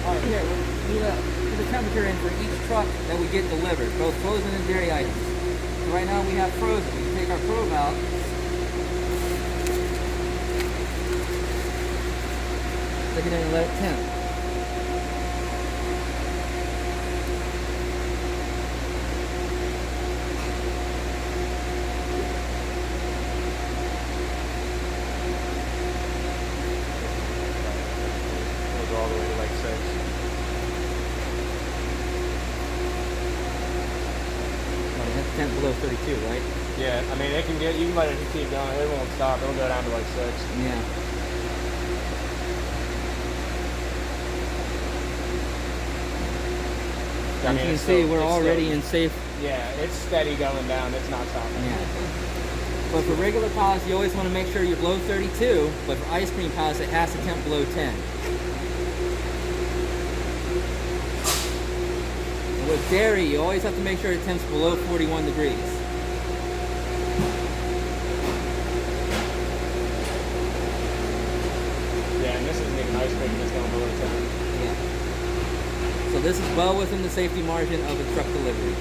Alright, here, we put the temperature in for each truck that we get delivered, both frozen and dairy items. So right now we have frozen. We can take our probe out. Stick it in and let it temp. All the way to like 6. Well, that's temp below 32, right? Yeah, I mean, it can get, you can let it keep going, it won't stop, it'll go down to like 6. Yeah. I As mean, you can it's see, still- we're it's already still- in safe. Yeah, it's steady going down, it's not stopping. Yeah. But for regular pallets, you always want to make sure you're below 32, but for ice cream pallets, it has to temp below 10. And with dairy, you always have to make sure it temps below 41 degrees. Yeah, and this isn't even ice cream, it's going below 10. Yeah. So this is well within the safety margin of a truck delivery.